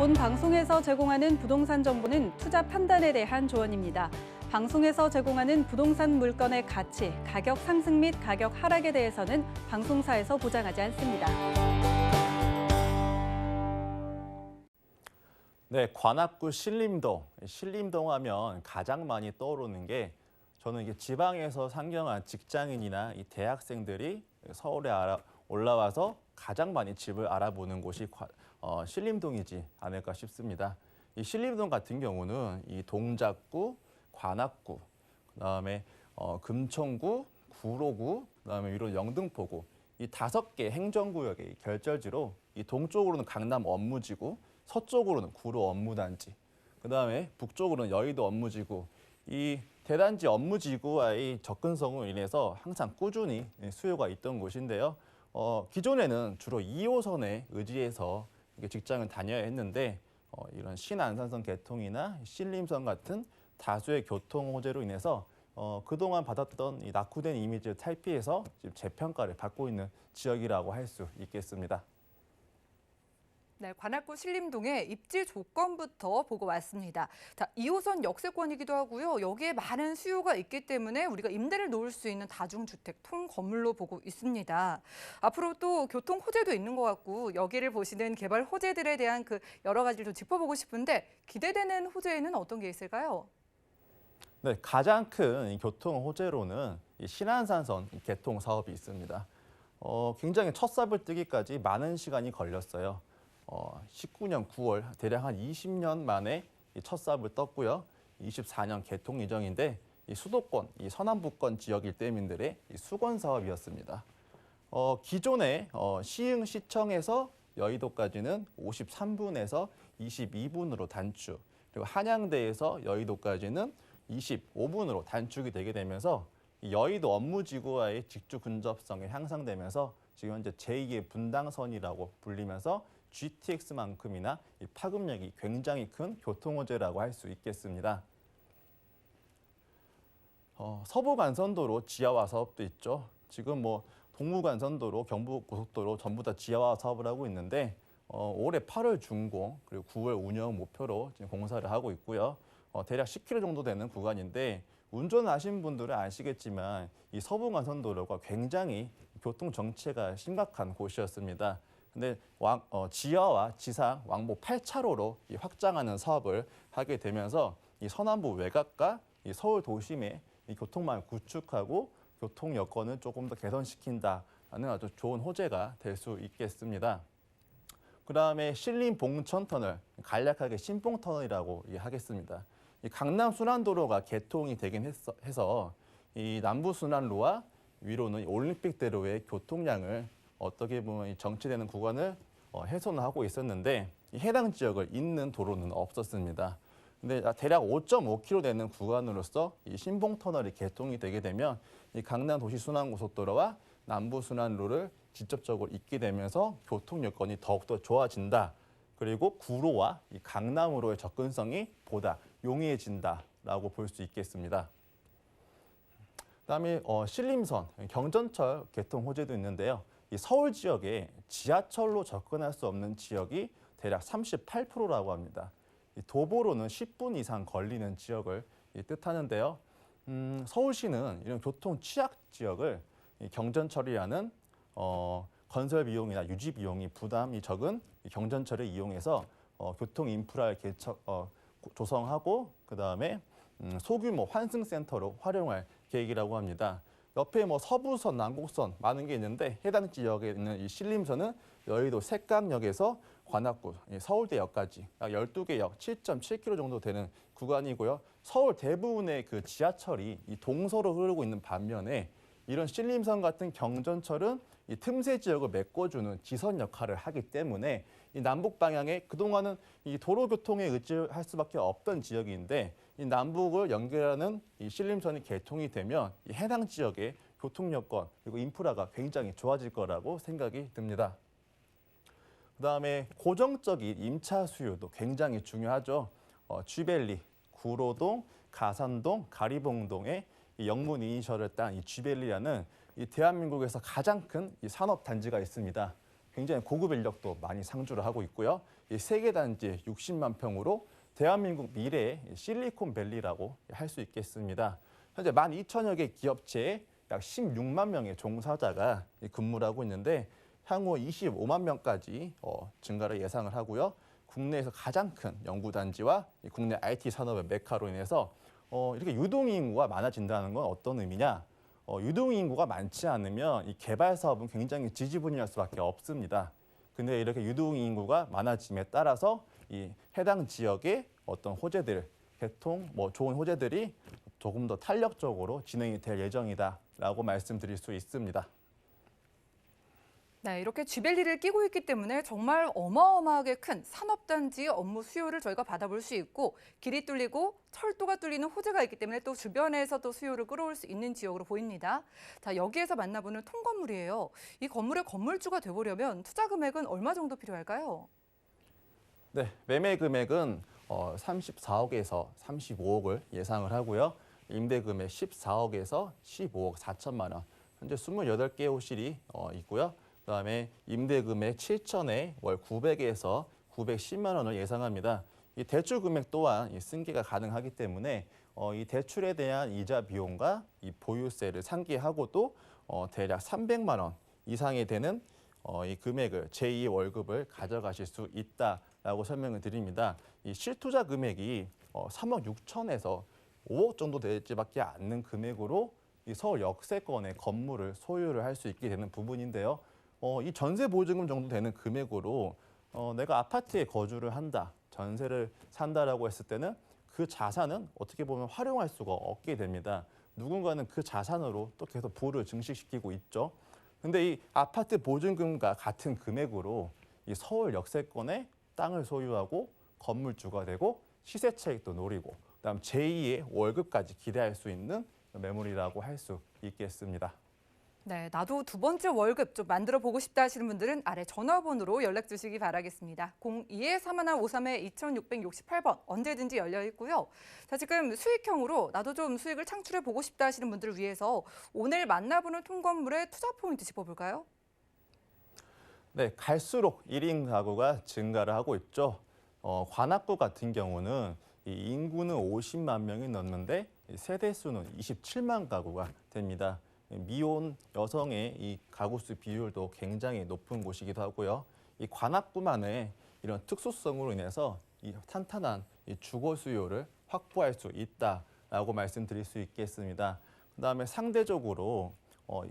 본 방송에서 제공하는 부동산 정보는 투자 판단에 대한 조언입니다. 방송에서 제공하는 부동산 물건의 가치, 가격 상승 및 가격 하락에 대해서는 방송사에서 보장하지 않습니다. 네, 관악구 신림동. 신림동 하면 가장 많이 떠오르는 게 저는 이게 지방에서 상경한 직장인이나 이 대학생들이 서울에 올라와서 가장 많이 집을 알아보는 곳이 신림동이지 않을까 싶습니다. 이 신림동 같은 경우는 이 동작구, 관악구, 그다음에 금천구, 구로구, 그다음에 위로 영등포구 이 5개 행정구역의 결절지로 이 동쪽으로는 강남 업무지구, 서쪽으로는 구로 업무단지, 그다음에 북쪽으로는 여의도 업무지구. 이 대단지 업무지구와의 접근성으로 인해서 항상 꾸준히 수요가 있던 곳인데요. 기존에는 주로 2호선에 의지해서 직장을 다녀야 했는데 이런 신안산선 개통이나 신림선 같은 다수의 교통 호재로 인해서 그동안 받았던 이 낙후된 이미지를 탈피해서 지금 재평가를 받고 있는 지역이라고 할 수 있겠습니다. 네, 관악구 신림동의 입지 조건부터 보고 왔습니다. 자, 2호선 역세권이기도 하고요. 여기에 많은 수요가 있기 때문에 우리가 임대를 놓을 수 있는 다중주택 통건물로 보고 있습니다. 앞으로 또 교통 호재도 있는 것 같고 여기를 보시는 개발 호재들에 대한 그 여러 가지를 좀 짚어보고 싶은데 기대되는 호재에는 어떤 게 있을까요? 네, 가장 큰 교통 호재로는 이 신안산선 개통 사업이 있습니다. 굉장히 첫 삽을 뜨기까지 많은 시간이 걸렸어요. 19년 9월 대략 한 20년 만에 첫 삽을 떴고요. 24년 개통 예정인데 이 수도권, 이 서남부권 지역 일대민들의 수건 사업이었습니다. 기존에 시흥시청에서 여의도까지는 53분에서 22분으로 단축, 그리고 한양대에서 여의도까지는 25분으로 단축이 되게 되면서 여의도 업무지구와의 직주 근접성이 향상되면서 지금 현재 제2의 분당선이라고 불리면서 GTX만큼이나 이 파급력이 굉장히 큰 교통호재라고 할 수 있겠습니다. 서부간선도로 지하화 사업도 있죠. 지금 동부간선도로, 경부고속도로 전부 다 지하화 사업을 하고 있는데 올해 8월 준공 그리고 9월 운영 목표로 지금 공사를 하고 있고요. 대략 10km 정도 되는 구간인데 운전하신 분들은 아시겠지만 이 서부간선도로가 굉장히 교통 정체가 심각한 곳이었습니다. 근데 지하와 지상 왕복 8차로로 확장하는 사업을 하게 되면서 이 서남부 외곽과 이 서울 도심의 이 교통망을 구축하고 교통 여건을 조금 더 개선시킨다는 아주 좋은 호재가 될 수 있겠습니다. 그다음에 신림 봉천터널, 간략하게 신봉터널이라고 하겠습니다. 이 강남 순환도로가 개통이 되긴 해서 이 남부 순환로와 위로는 올림픽대로의 교통량을 어떻게 보면 정체되는 구간을 훼손하고 있었는데 해당 지역을 잇는 도로는 없었습니다. 근데 대략 5.5km 되는 구간으로서 이 신봉터널이 개통이 되게 되면 이 강남 도시순환고속도로와 남부순환로를 직접적으로 잇게 되면서 교통 여건이 더욱더 좋아진다. 그리고 구로와 이 강남으로의 접근성이 보다 용이해진다라고 볼 수 있겠습니다. 그다음에 신림선, 경전철 개통 호재도 있는데요. 이 서울 지역에 지하철로 접근할 수 없는 지역이 대략 38%라고 합니다. 이 도보로는 10분 이상 걸리는 지역을 뜻하는데요. 서울시는 이런 교통 취약 지역을 이 경전철이라는 건설 비용이나 유지 비용이 부담이 적은 이 경전철을 이용해서 교통 인프라를 조성하고 그다음에 소규모 환승센터로 활용할 계획이라고 합니다. 옆에 서부선, 남곡선 많은 게 있는데 해당 지역에 있는 이 신림선은 여의도 색강역에서 관악구, 서울대역까지 약 12개 역 7.7km 정도 되는 구간이고요. 서울 대부분의 그 지하철이 이 동서로 흐르고 있는 반면에 이런 신림선 같은 경전철은 이 틈새 지역을 메꿔주는 지선 역할을 하기 때문에 이 남북 방향에 그동안은 이 도로 교통에 의지할 수밖에 없던 지역인데 이 남북을 연결하는 이 신림선이 개통이 되면 이 해당 지역의 교통 여건 그리고 인프라가 굉장히 좋아질 거라고 생각이 듭니다. 그다음에 고정적인 임차 수요도 굉장히 중요하죠. 쥐벨리, 구로동, 가산동, 가리봉동에 이 영문 이니셜을 딴 이 쥐벨리라는 이 대한민국에서 가장 큰 이 산업 단지가 있습니다. 굉장히 고급 인력도 많이 상주를 하고 있고요. 이 세계 단지 60만 평으로 대한민국 미래의 실리콘밸리라고 할 수 있겠습니다. 현재 12,000여 개 기업체에 약 16만 명의 종사자가 근무를 하고 있는데 향후 25만 명까지 증가를 예상을 하고요. 국내에서 가장 큰 연구단지와 국내 IT 산업의 메카로 인해서 이렇게 유동인구가 많아진다는 건 어떤 의미냐? 유동인구가 많지 않으면 이 개발 사업은 굉장히 지지분이할 수밖에 없습니다. 근데 이렇게 유동인구가 많아짐에 따라서 이 해당 지역의 어떤 호재들, 개통, 좋은 호재들이 조금 더 탄력적으로 진행이 될 예정이다라고 말씀드릴 수 있습니다. 네, 이렇게 쥐벨리를 끼고 있기 때문에 정말 어마어마하게 큰 산업단지의 업무 수요를 저희가 받아볼 수 있고 길이 뚫리고 철도가 뚫리는 호재가 있기 때문에 또 주변에서 또 수요를 끌어올 수 있는 지역으로 보입니다. 자, 여기에서 만나보는 통건물이에요. 이 건물의 건물주가 되보려면 투자 금액은 얼마 정도 필요할까요? 네, 매매 금액은 34억에서 35억을 예상을 하고요. 임대 금액 14억에서 15억 4천만 원. 현재 28개 호실이 있고요. 그다음에 임대 금액 7천에 월 900에서 910만 원을 예상합니다. 이 대출 금액 또한 승계가 가능하기 때문에 이 대출에 대한 이자 비용과 이 보유세를 상기하고도 대략 300만 원 이상이 되는 이 금액을 제2 월급을 가져가실 수 있다라고 설명을 드립니다. 이 실투자 금액이 3억 6천에서 5억 정도 되지밖에 않는 금액으로 이 서울 역세권의 건물을 소유를 할 수 있게 되는 부분인데요. 이 전세 보증금 정도 되는 금액으로 내가 아파트에 거주를 한다, 전세를 산다라고 했을 때는 그 자산은 어떻게 보면 활용할 수가 없게 됩니다. 누군가는 그 자산으로 또 계속 부를 증식시키고 있죠. 근데 이 아파트 보증금과 같은 금액으로 이 서울 역세권의 땅을 소유하고 건물주가 되고 시세 차익도 노리고 그다음 제2의 월급까지 기대할 수 있는 매물이라고 할 수 있겠습니다. 네, 나도 두 번째 월급 좀 만들어 보고 싶다 하시는 분들은 아래 전화번호로 연락 주시기 바라겠습니다. 02-3153-2668번 언제든지 열려 있고요. 자, 지금 수익형으로 나도 좀 수익을 창출해 보고 싶다 하시는 분들을 위해서 오늘 만나보는 통건물의 투자 포인트 짚어볼까요? 네, 갈수록 1인 가구가 증가를 하고 있죠. 관악구 같은 경우는 이 인구는 50만 명이 넘는데 세대 수는 27만 가구가 됩니다. 미혼 여성의 이 가구 수 비율도 굉장히 높은 곳이기도 하고요. 이 관악구만의 이런 특수성으로 인해서 이 탄탄한 이 주거 수요를 확보할 수 있다라고 말씀드릴 수 있겠습니다. 그다음에 상대적으로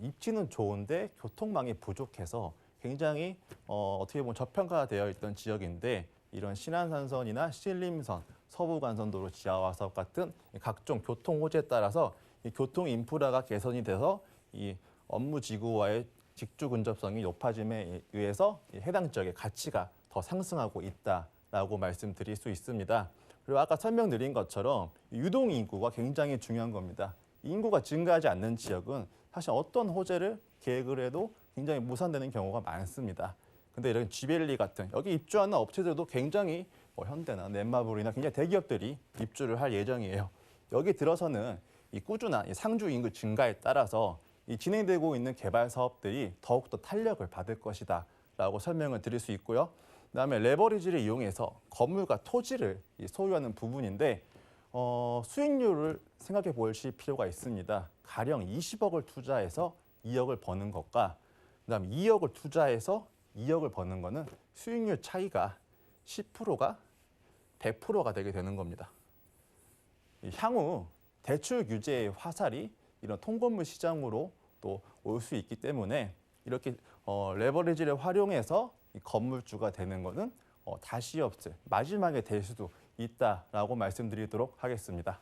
입지는 좋은데 교통망이 부족해서 굉장히 어떻게 보면 저평가되어 있던 지역인데 이런 신안산선이나 신림선, 서부간선도로 지하화 사업 같은 각종 교통 호재에 따라서 이 교통 인프라가 개선이 돼서 이 업무 지구와의 직주 근접성이 높아짐에 의해서 해당 지역의 가치가 더 상승하고 있다라고 말씀드릴 수 있습니다. 그리고 아까 설명드린 것처럼 유동 인구가 굉장히 중요한 겁니다. 인구가 증가하지 않는 지역은 사실 어떤 호재를 계획을 해도 굉장히 무산되는 경우가 많습니다. 근데 이런 쥐벨리 같은 여기 입주하는 업체들도 굉장히 현대나 넷마블이나 굉장히 대기업들이 입주를 할 예정이에요. 여기 들어서는 이 꾸준한 상주 인구 증가에 따라서 이 진행되고 있는 개발 사업들이 더욱더 탄력을 받을 것이다라고 설명을 드릴 수 있고요. 그다음에 레버리지를 이용해서 건물과 토지를 소유하는 부분인데 수익률을 생각해 보실 필요가 있습니다. 가령 20억을 투자해서 2억을 버는 것과 그다음 2억을 투자해서 2억을 버는 거는 수익률 차이가 10%가 100%가 되게 되는 겁니다. 향후 대출 규제의 화살이 이런 통건물 시장으로 또 올 수 있기 때문에 이렇게 레버리지를 활용해서 이 건물주가 되는 거는 다시 없을 마지막에 될 수도 있다라고 말씀드리도록 하겠습니다.